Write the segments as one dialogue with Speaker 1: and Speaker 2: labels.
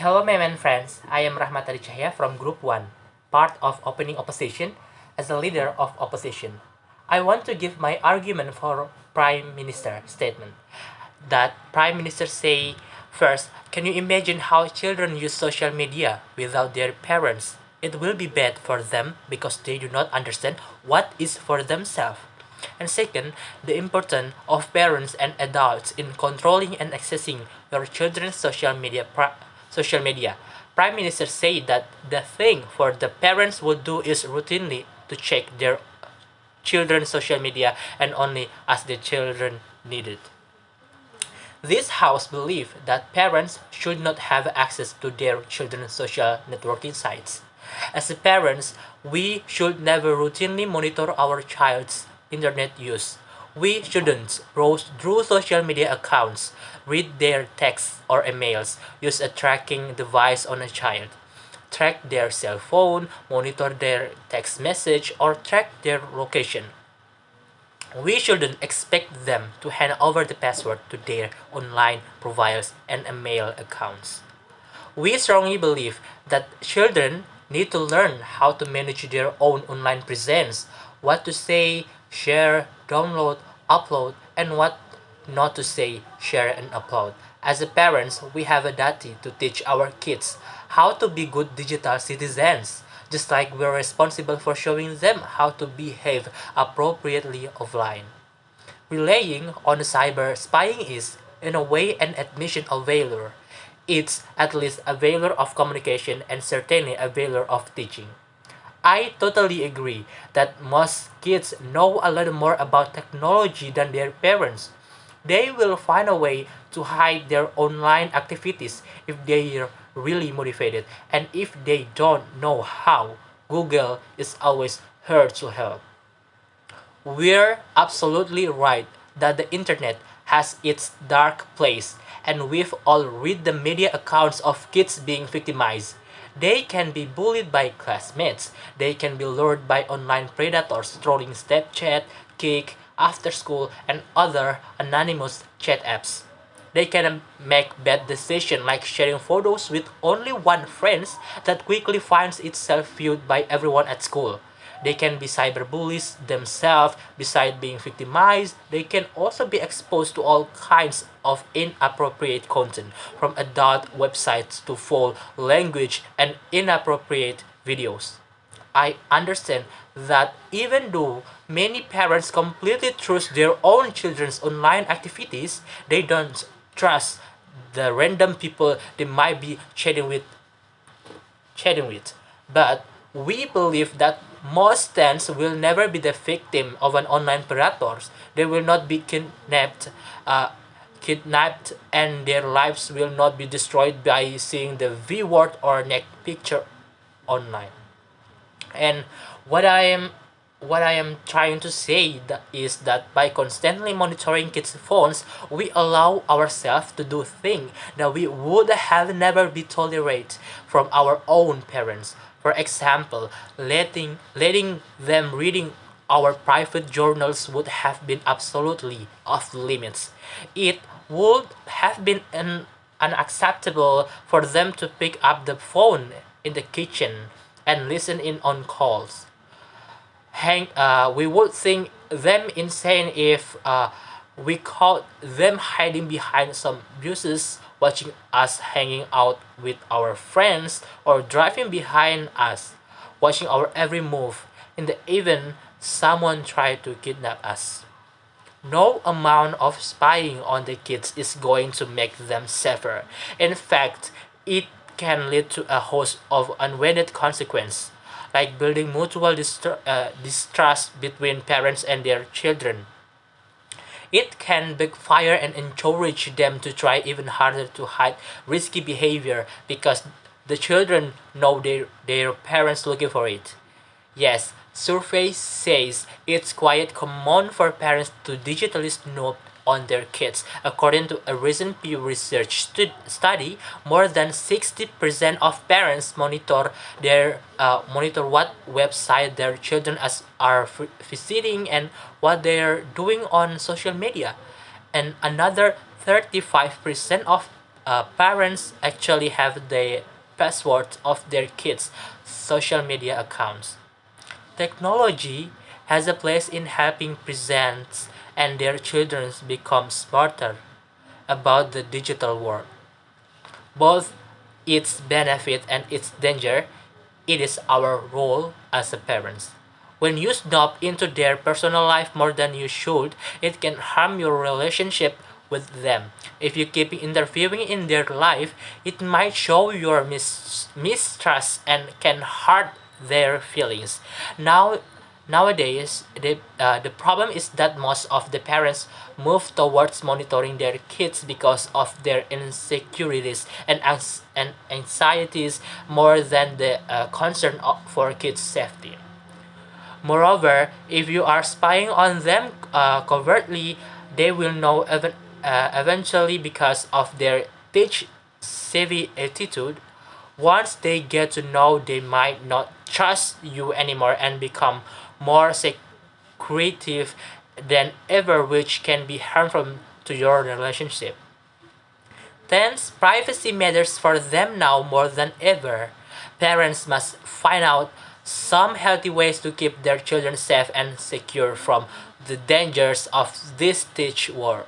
Speaker 1: Hello, my man friends. I am Rahmat Adi Cahya from Group 1, part of Opening Opposition as a leader of opposition. I want to give my argument for Prime Minister statement that Prime Minister say first, can you imagine how children use social media without their parents? It will be bad for them because they do not understand what is for themselves. And second, the importance of parents and adults in controlling and accessing your children's social media. Prime Minister said that the thing for the parents would do is routinely to check their children's social media and only as the children need it. This house believes that parents should not have access to their children's social networking sites. As parents, we should never routinely monitor our child's internet use. We shouldn't browse through social media accounts, read their texts or emails, use a tracking device on a child, track their cell phone, monitor their text message, or track their location. We shouldn't expect them to hand over the password to their online profiles and email accounts. We strongly believe that children need to learn how to manage their own online presence, what to say, share, download, upload, and what not to say, share, and upload. As a parents, we have a duty to teach our kids how to be good digital citizens, just like we're responsible for showing them how to behave appropriately offline. Relying on cyber spying is, in a way, an admission of failure. It's at least a failure of communication and certainly a failure of teaching. I totally agree that most kids know a lot more about technology than their parents. They will find a way to hide their online activities if they are really motivated, and if they don't know how, Google is always here to help. We're absolutely right that the internet has its dark place, and we've all read the media accounts of kids being victimized. They can be bullied by classmates. They can be lured by online predators trolling Snapchat, Kik, After School, and other anonymous chat apps. They can make bad decisions like sharing photos with only one friend that quickly finds itself viewed by everyone at school. They can be cyberbullies themselves. Besides being victimized, they can also be exposed to all kinds of inappropriate content, from adult websites to foul language and inappropriate videos. I understand that even though many parents completely trust their own children's online activities, they don't trust the random people they might be chatting with. But we believe that most teens will never be the victim of an online predator. They will not be kidnapped, and their lives will not be destroyed by seeing the V word or neck picture online. And what I am what I am trying to say is that by constantly monitoring kids' phones, we allow ourselves to do things that we would have never be tolerated from our own parents. For example, letting them reading our private journals would have been absolutely off limits. It would have been unacceptable for them to pick up the phone in the kitchen and listen in on calls. We would think them insane if we caught them hiding behind some buses, watching us hanging out with our friends, or driving behind us, watching our every move. In the event someone tried to kidnap us, no amount of spying on the kids is going to make them safer. In fact, it can lead to a host of unwanted consequences, like building mutual distrust between parents and their children. It can backfire and encourage them to try even harder to hide risky behavior because the children know their parents looking for it. Yes, survey says it's quite common for parents to digitally snoop on their kids. According to a recent Pew Research study, more than 60% of parents monitor what website their children are visiting and what they're doing on social media, and another 35% of parents actually have the password of their kids' social media accounts. Technology has a place in helping parents and their children become smarter about the digital world. Both its benefit and its danger, it is our role as a parents. When you snob into their personal life more than you should, it can harm your relationship with them. If you keep interfering in their life, it might show your mistrust and can hurt their feelings. Now, Nowadays, the problem is that most of the parents move towards monitoring their kids because of their insecurities and anxieties more than the concern for kids' safety. Moreover, if you are spying on them covertly, they will know eventually because of their teach savvy attitude. Once they get to know, they might not trust you anymore and become more secretive than ever, which can be harmful to your relationship. Hence, privacy matters for them now more than ever. Parents must find out some healthy ways to keep their children safe and secure from the dangers of this tech world.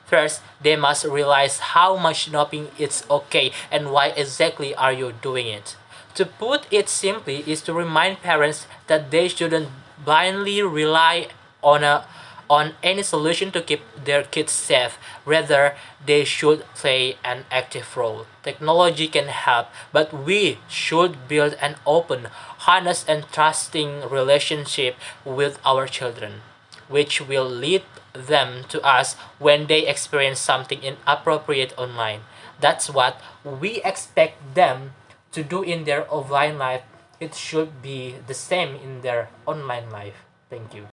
Speaker 1: First, they must realize how much snooping is okay and why exactly are you doing it. To put it simply is to remind parents that they shouldn't blindly rely on a on any solution to keep their kids safe. Rather, they should play an active role. Technology can help, but we should build an open, honest, and trusting relationship with our children, which will lead them to us when they experience something inappropriate online. That's what we expect them to do in their offline life. It should be the same in their online life. Thank you.